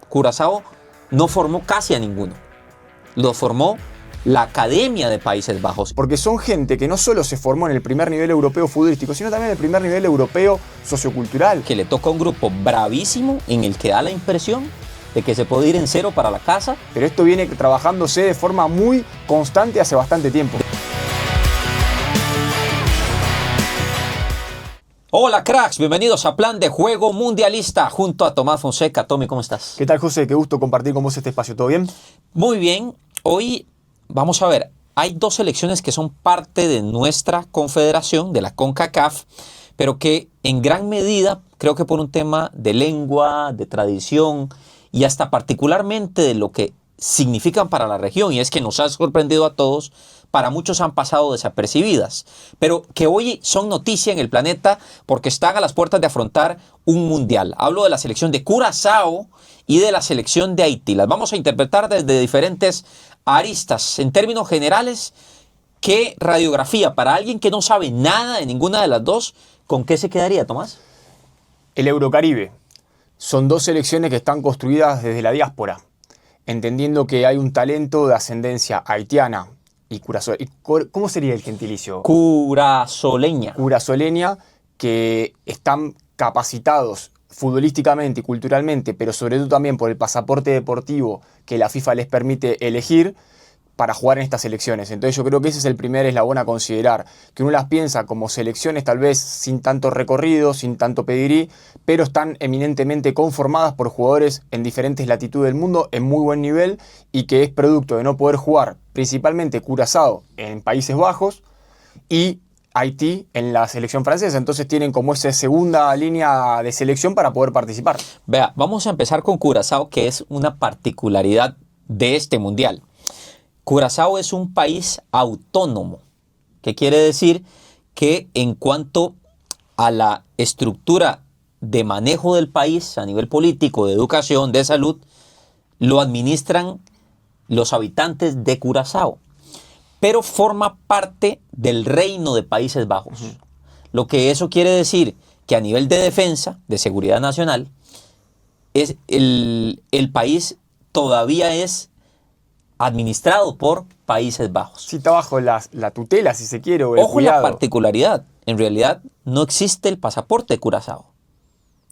Curazao no formó casi a ninguno. Lo formó la Academia de Países Bajos. Porque son gente que no solo se formó en el primer nivel europeo futbolístico, sino también en el primer nivel europeo sociocultural. Que le toca un grupo bravísimo en el que da la impresión de que se puede ir en cero para la casa. Pero esto viene trabajándose de forma muy constante hace bastante tiempo. Hola cracks, bienvenidos a Plan de Juego Mundialista junto a Tomás Fonseca. Tommy, ¿cómo estás? ¿Qué tal, José? Qué gusto compartir con vos este espacio. ¿Todo bien? Muy bien. Hoy vamos a ver, hay dos selecciones que son parte de nuestra confederación, de la CONCACAF, pero que en gran medida, creo que por un tema de lengua, de tradición y hasta particularmente de lo que significan para la región, y es que nos ha sorprendido a todos, para muchos han pasado desapercibidas, pero que hoy son noticia en el planeta porque están a las puertas de afrontar un mundial. Hablo de la selección de Curazao y de la selección de Haití. Las vamos a interpretar desde diferentes aristas. En términos generales, ¿qué radiografía para alguien que no sabe nada de ninguna de las dos? ¿Con qué se quedaría, Tomás? El Eurocaribe. Son dos selecciones que están construidas desde la diáspora, entendiendo que hay un talento de ascendencia haitiana y Curazao. ¿Cómo sería el gentilicio? Curazoleña. Curazoleña, que están capacitados futbolísticamente y culturalmente, pero sobre todo también por el pasaporte deportivo que la FIFA les permite elegir para jugar en estas selecciones. Entonces yo creo que ese es el primer eslabón a considerar, que uno las piensa como selecciones tal vez sin tanto recorrido, sin tanto pedigrí, pero están eminentemente conformadas por jugadores en diferentes latitudes del mundo, en muy buen nivel, y que es producto de no poder jugar principalmente Curazao en Países Bajos y Haití en la selección francesa. Entonces tienen como esa segunda línea de selección para poder participar. Vea, vamos a empezar con Curazao, que es una particularidad de este mundial. Curazao es un país autónomo, que quiere decir que en cuanto a la estructura de manejo del país a nivel político, de educación, de salud, lo administran los habitantes de Curazao, pero forma parte del Reino de Países Bajos. Lo que eso quiere decir que a nivel de defensa, de seguridad nacional, es el país todavía es administrado por Países Bajos. Sí, está bajo la tutela, si se quiere, o el Ojo, cuidado. la particularidad. En realidad no existe el pasaporte de Curazao.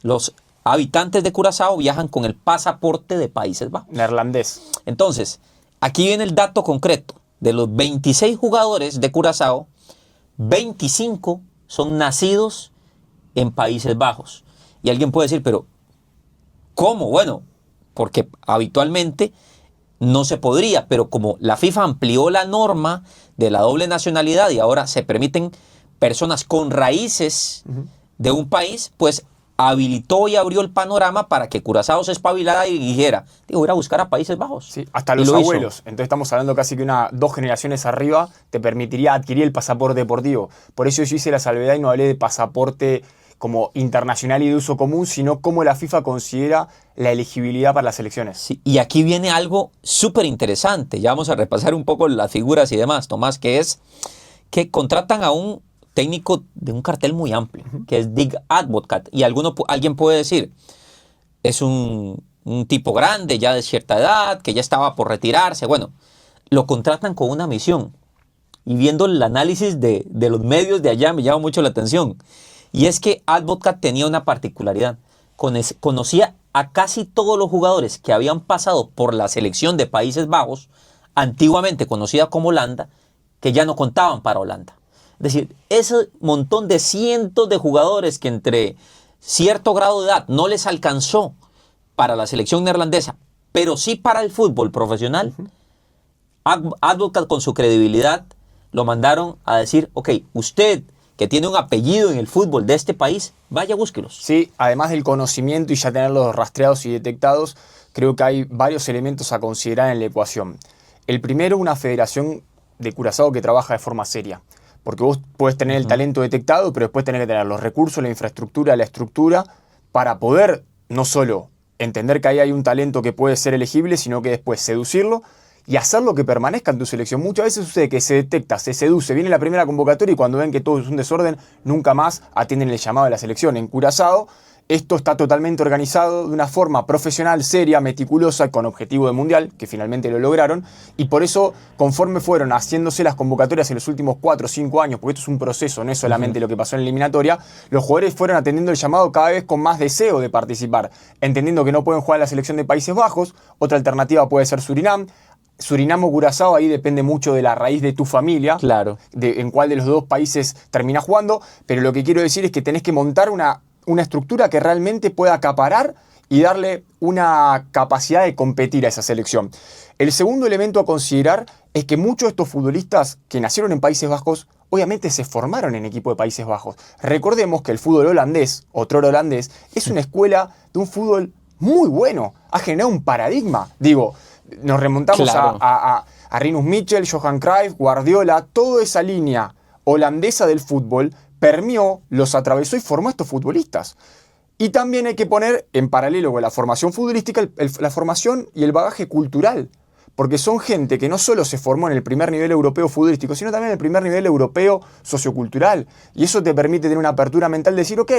Los habitantes de Curazao viajan con el pasaporte de Países Bajos. Neerlandés. Entonces, aquí viene el dato concreto. De los 26 jugadores de Curazao, 25 son nacidos en Países Bajos. Y alguien puede decir, pero ¿cómo? Bueno, porque habitualmente no se podría, pero como la FIFA amplió la norma de la doble nacionalidad y ahora se permiten personas con raíces de un país, pues habilitó y abrió el panorama para que Curazao se espabilara y dijera, voy a ir a buscar a Países Bajos. Sí, hasta los abuelos. Entonces estamos hablando casi que dos generaciones arriba te permitiría adquirir el pasaporte deportivo. Por eso yo hice la salvedad y no hablé de pasaporte como internacional y de uso común, sino cómo la FIFA considera la elegibilidad para las selecciones. Sí, y aquí viene algo súper interesante. Ya vamos a repasar un poco las figuras y demás, Tomás, que es que contratan a un técnico de un cartel muy amplio, que es Dick Advocaat. Y alguien puede decir, es un tipo grande, ya de cierta edad, que ya estaba por retirarse. Bueno, lo contratan con una misión. Y viendo el análisis de los medios de allá me llama mucho la atención. Y es que Advocaat tenía una particularidad. Conocía a casi todos los jugadores que habían pasado por la selección de Países Bajos, antiguamente conocida como Holanda, que ya no contaban para Holanda. Es decir, ese montón de cientos de jugadores que entre cierto grado de edad no les alcanzó para la selección neerlandesa, pero sí para el fútbol profesional, Advocaat con su credibilidad lo mandaron a decir, ok, usted que tiene un apellido en el fútbol de este país, vaya, búsquelos. Sí, además del conocimiento y ya tenerlos rastreados y detectados, creo que hay varios elementos a considerar en la ecuación. El primero, una federación de Curazao que trabaja de forma seria. Porque vos podés tener el talento detectado, pero después tenés que tener los recursos, la infraestructura, la estructura, para poder no solo entender que ahí hay un talento que puede ser elegible, sino que después seducirlo y hacerlo que permanezca en tu selección. Muchas veces sucede que se detecta, se seduce, viene la primera convocatoria y cuando ven que todo es un desorden, nunca más atienden el llamado de la selección. En Curazao esto está totalmente organizado de una forma profesional, seria, meticulosa, con objetivo de mundial, que finalmente lo lograron, y por eso, conforme fueron haciéndose las convocatorias en los últimos 4 o 5 años, porque esto es un proceso, no es solamente lo que pasó en la eliminatoria, los jugadores fueron atendiendo el llamado cada vez con más deseo de participar, entendiendo que no pueden jugar en la selección de Países Bajos, otra alternativa puede ser Surinam o Curazao, ahí depende mucho de la raíz de tu familia, Claro. en cuál de los dos países terminas jugando, pero lo que quiero decir es que tenés que montar una estructura que realmente pueda acaparar y darle una capacidad de competir a esa selección. El segundo elemento a considerar es que muchos de estos futbolistas que nacieron en Países Bajos obviamente se formaron en equipo de Países Bajos. Recordemos que el fútbol holandés, otrora holandés, es una escuela de un fútbol muy bueno, ha generado un paradigma. Digo, nos remontamos Claro. a Rinus Michel, Johan Cruyff, Guardiola, toda esa línea holandesa del fútbol permeó, los atravesó y formó a estos futbolistas. Y también hay que poner en paralelo con la formación futbolística la formación y el bagaje cultural. Porque son gente que no solo se formó en el primer nivel europeo futbolístico, sino también en el primer nivel europeo sociocultural. Y eso te permite tener una apertura mental de decir, ok,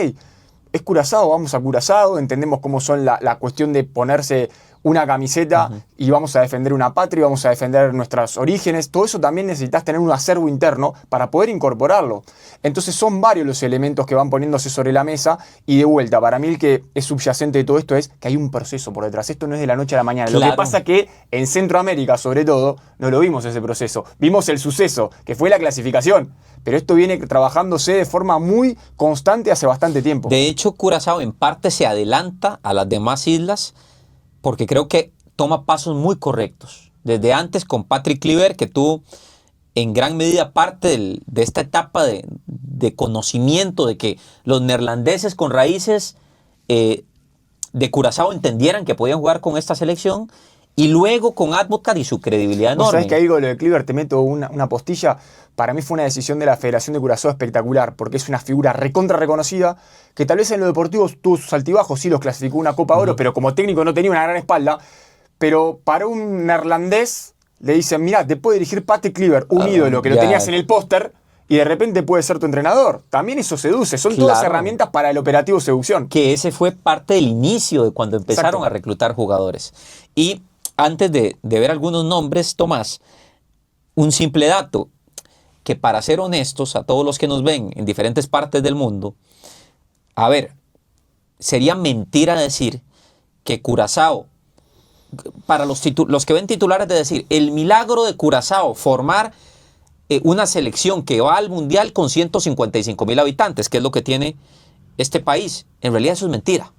es Curazao, vamos a Curazao, entendemos cómo son la cuestión de ponerse una camiseta y vamos a defender una patria, vamos a defender nuestros orígenes. Todo eso también necesitas tener un acervo interno para poder incorporarlo. Entonces son varios los elementos que van poniéndose sobre la mesa y de vuelta, para mí el que es subyacente de todo esto es que hay un proceso por detrás. Esto no es de la noche a la mañana. Claro. Lo que pasa es que en Centroamérica, sobre todo, no lo vimos ese proceso. Vimos el suceso, que fue la clasificación. Pero esto viene trabajándose de forma muy constante hace bastante tiempo. De hecho, Curazao en parte se adelanta a las demás islas porque creo que toma pasos muy correctos. Desde antes con Patrick Kluivert, que tuvo en gran medida parte de esta etapa de conocimiento de que los neerlandeses con raíces de Curazao entendieran que podían jugar con esta selección, y luego con Advocat y su credibilidad ¿Vos enorme. sabés que ahí con lo de Kluivert te meto una postilla? Para mí fue una decisión de la Federación de Curazao espectacular, porque es una figura recontra reconocida, que tal vez en lo deportivo tuvo sus altibajos, sí los clasificó una Copa Oro, pero como técnico no tenía una gran espalda. Pero para un neerlandés le dicen, mirá, te puede dirigir Patrick Kluivert, un ídolo que lo ya. tenías en el póster, y de repente puede ser tu entrenador. También eso seduce, son todas Claro. herramientas para el operativo seducción. Que ese fue parte del inicio de cuando empezaron Exacto. a reclutar jugadores. Y antes de ver algunos nombres, Tomás, un simple dato, que para ser honestos a todos los que nos ven en diferentes partes del mundo, a ver, sería mentira decir que Curazao, para los que ven titulares de decir, el milagro de Curazao, formar una selección que va al Mundial con 155,000 habitantes, que es lo que tiene este país. En realidad eso es mentira.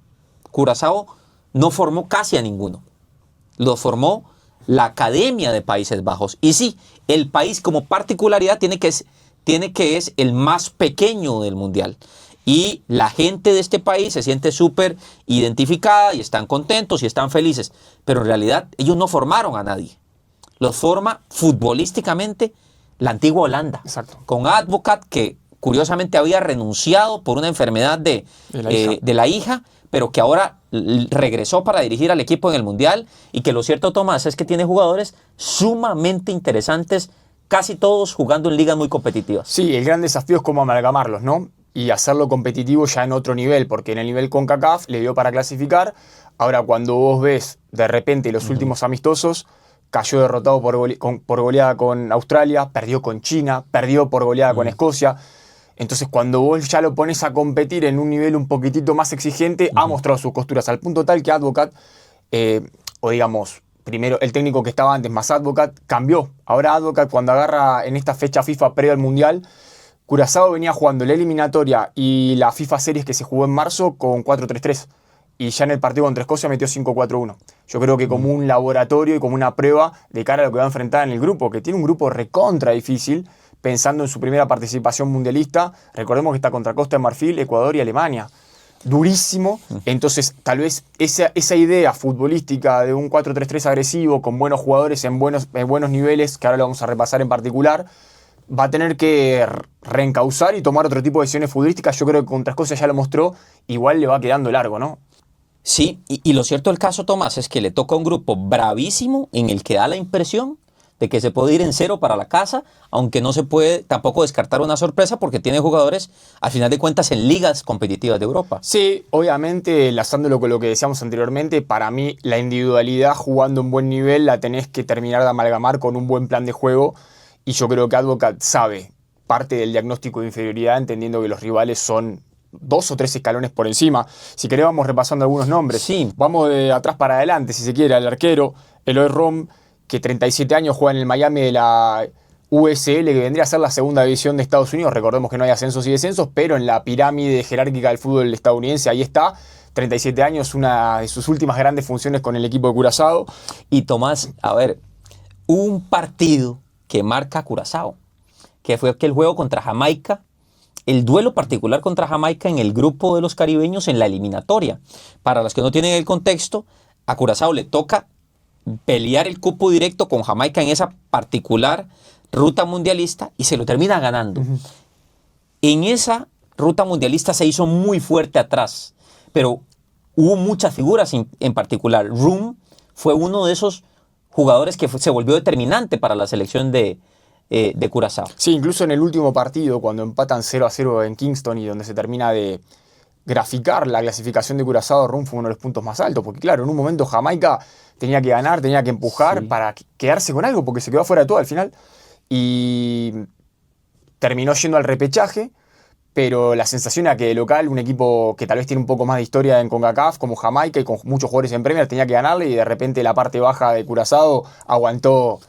Curazao no formó casi a ninguno. Lo formó la Academia de Países Bajos. Y sí, el país como particularidad tiene que es el más pequeño del Mundial. Y la gente de este país se siente súper identificada y están contentos y están felices. Pero en realidad ellos no formaron a nadie. Los forma futbolísticamente la antigua Holanda. Exacto. Con Advocat, que curiosamente había renunciado por una enfermedad de la hija, pero que ahora regresó para dirigir al equipo en el Mundial, y que lo cierto, Tomás, es que tiene jugadores sumamente interesantes, casi todos jugando en ligas muy competitivas. Sí, el gran desafío es cómo amalgamarlos, ¿no? Y hacerlo competitivo ya en otro nivel, porque en el nivel CONCACAF le dio para clasificar. Ahora, cuando vos ves de repente los últimos amistosos, cayó derrotado por goleada con Australia, perdió con China, perdió por goleada con Escocia. Entonces, cuando vos ya lo pones a competir en un nivel un poquitito más exigente, ha mostrado sus costuras, al punto tal que Advocat, o digamos, primero el técnico que estaba antes más Advocat, cambió. Ahora Advocat, cuando agarra en esta fecha FIFA previa al Mundial, Curazao venía jugando la eliminatoria y la FIFA Series que se jugó en marzo con 4-3-3. Y ya en el partido contra Escocia metió 5-4-1. Yo creo que como un laboratorio y como una prueba de cara a lo que va a enfrentar en el grupo, que tiene un grupo recontra difícil, pensando en su primera participación mundialista. Recordemos que está contra Costa de Marfil, Ecuador y Alemania. Durísimo. Entonces, tal vez esa idea futbolística de un 4-3-3 agresivo, con buenos jugadores en buenos niveles, que ahora lo vamos a repasar en particular, va a tener que reencauzar y tomar otro tipo de decisiones futbolísticas. Yo creo que contra Escocia ya lo mostró, igual le va quedando largo, ¿no? Sí, y lo cierto del caso, Tomás, es que le toca un grupo bravísimo en el que da la impresión de que se puede ir en cero para la casa, aunque no se puede tampoco descartar una sorpresa porque tiene jugadores, al final de cuentas, en ligas competitivas de Europa. Sí, obviamente, enlazándolo con lo que decíamos anteriormente, para mí la individualidad jugando un buen nivel la tenés que terminar de amalgamar con un buen plan de juego, y yo creo que Advocat sabe parte del diagnóstico de inferioridad, entendiendo que los rivales son 2 o 3 escalones por encima. Si querés vamos repasando algunos nombres. Sí. Vamos de atrás para adelante, si se quiere. El arquero, Eloy Rom, que 37 años juega en el Miami de la USL, que vendría a ser la segunda división de Estados Unidos. Recordemos que no hay ascensos y descensos, pero en la pirámide jerárquica del fútbol estadounidense ahí está. 37 años, una de sus últimas grandes funciones con el equipo de Curazao. Y Tomás, a ver, un partido que marca a Curazao, que fue aquel juego contra Jamaica, el duelo particular contra Jamaica en el grupo de los caribeños en la eliminatoria. Para los que no tienen el contexto, a Curazao le toca pelear el cupo directo con Jamaica en esa particular ruta mundialista y se lo termina ganando. En esa ruta mundialista se hizo muy fuerte atrás, pero hubo muchas figuras en particular. Room fue uno de esos jugadores que se volvió determinante para la selección de Curazao. Sí, incluso en el último partido, cuando empatan 0-0 en Kingston y donde se termina de graficar la clasificación de Curazao, Rum fue uno de los puntos más altos, porque claro, en un momento Jamaica tenía que ganar, tenía que empujar, sí, para quedarse con algo, porque se quedó fuera de todo al final, y terminó yendo al repechaje, pero la sensación era que de local, un equipo que tal vez tiene un poco más de historia en CONCACAF, como Jamaica y con muchos jugadores en Premier, tenía que ganarle, y de repente la parte baja de Curazao aguantó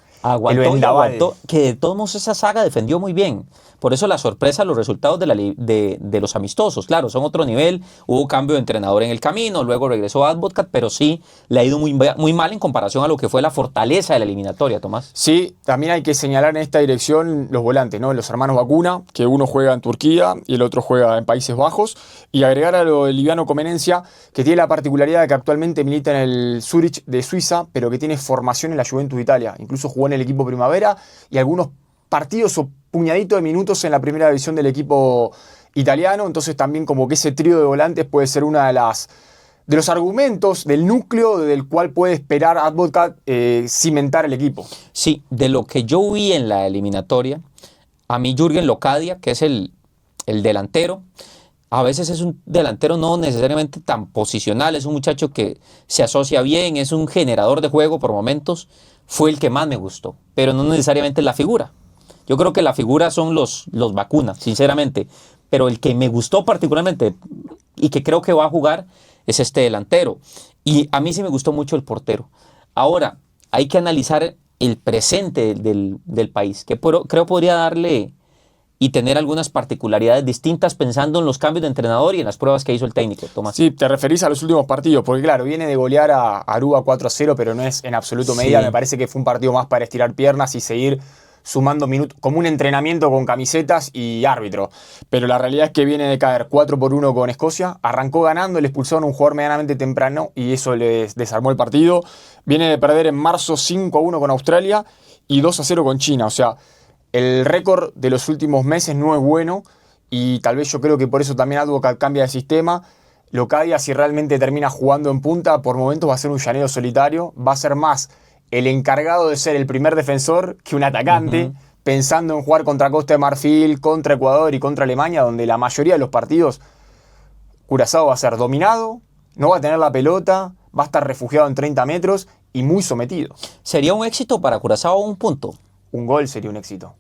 el vendaval. Que de todos modos esa saga defendió muy bien. Por eso la sorpresa, los resultados de los amistosos. Claro, son otro nivel. Hubo cambio de entrenador en el camino, luego regresó Advocat, pero sí le ha ido muy mal en comparación a lo que fue la fortaleza de la eliminatoria, Tomás. Sí, también hay que señalar en esta dirección los volantes, ¿no? Los hermanos Bacuna, que uno juega en Turquía y el otro juega en Países Bajos. Y agregar a lo de Liviano Comenencia, que tiene la particularidad de que actualmente milita en el Zurich de Suiza, pero que tiene formación en la Juventus de Italia. Incluso jugó en el equipo Primavera y algunos partidos o puñadito de minutos en la primera división del equipo italiano. Entonces también como que ese trío de volantes puede ser una de los argumentos del núcleo del cual puede esperar Advocat cimentar el equipo. Sí, de lo que yo vi en la eliminatoria, a mí Jürgen Locadia, que es el delantero, a veces es un delantero no necesariamente tan posicional, es un muchacho que se asocia bien, es un generador de juego por momentos, fue el que más me gustó, pero no necesariamente la figura. Yo creo que la figura son los Bacuna, sinceramente, pero el que me gustó particularmente y que creo que va a jugar es este delantero. Y a mí sí me gustó mucho el portero. Ahora, hay que analizar el presente del país, que creo podría darle y tener algunas particularidades distintas pensando en los cambios de entrenador y en las pruebas que hizo el técnico, Tomás. Sí, te referís a los últimos partidos, porque claro, viene de golear a Aruba 4-0, pero no es en absoluto medida. Sí. Me parece que fue un partido más para estirar piernas y seguir sumando minutos, como un entrenamiento con camisetas y árbitro. Pero la realidad es que viene de caer 4-1 con Escocia, arrancó ganando, le expulsaron a un jugador medianamente temprano y eso les desarmó el partido. Viene de perder en marzo 5-1 con Australia y 2-0 con China, o sea, el récord de los últimos meses no es bueno y tal vez yo creo que por eso también Advocat cambia de sistema. Locadia, si realmente termina jugando en punta, por momentos va a ser un llanero solitario, va a ser más el encargado de ser el primer defensor que un atacante, pensando en jugar contra Costa de Marfil, contra Ecuador y contra Alemania, donde la mayoría de los partidos Curazao va a ser dominado, no va a tener la pelota, va a estar refugiado en 30 metros y muy sometido. ¿Sería un éxito para Curazao un punto? Un gol sería un éxito.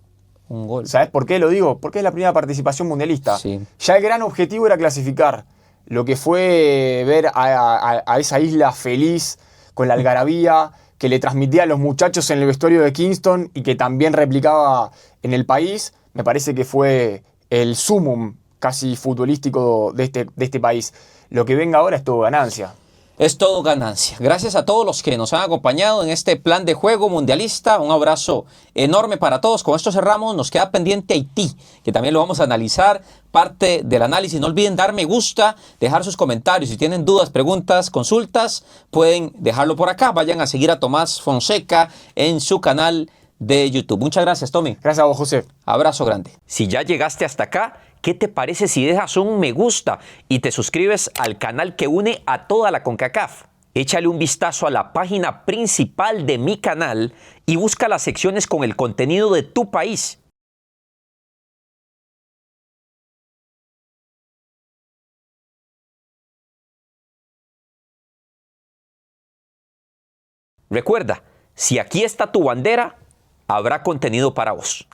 Un gol. ¿Sabes por qué lo digo? Porque es la primera participación mundialista. Sí. Ya el gran objetivo era clasificar. Lo que fue ver a esa isla feliz, con la algarabía, que le transmitía a los muchachos en el vestuario de Kingston y que también replicaba en el país, me parece que fue el sumum casi futbolístico de este país. Lo que venga ahora es todo ganancia. Es todo ganancia. Gracias a todos los que nos han acompañado en este plan de juego mundialista. Un abrazo enorme para todos. Con esto cerramos. Nos queda pendiente Haití, que también lo vamos a analizar. Parte del análisis. No olviden dar me gusta, dejar sus comentarios. Si tienen dudas, preguntas, consultas, pueden dejarlo por acá. Vayan a seguir a Tomás Fonseca en su canal de YouTube. Muchas gracias, Tommy. Gracias a vos, José. Abrazo grande. Si ya llegaste hasta acá, ¿qué te parece si dejas un me gusta y te suscribes al canal que une a toda la CONCACAF? Échale un vistazo a la página principal de mi canal y busca las secciones con el contenido de tu país. Recuerda, si aquí está tu bandera, habrá contenido para vos.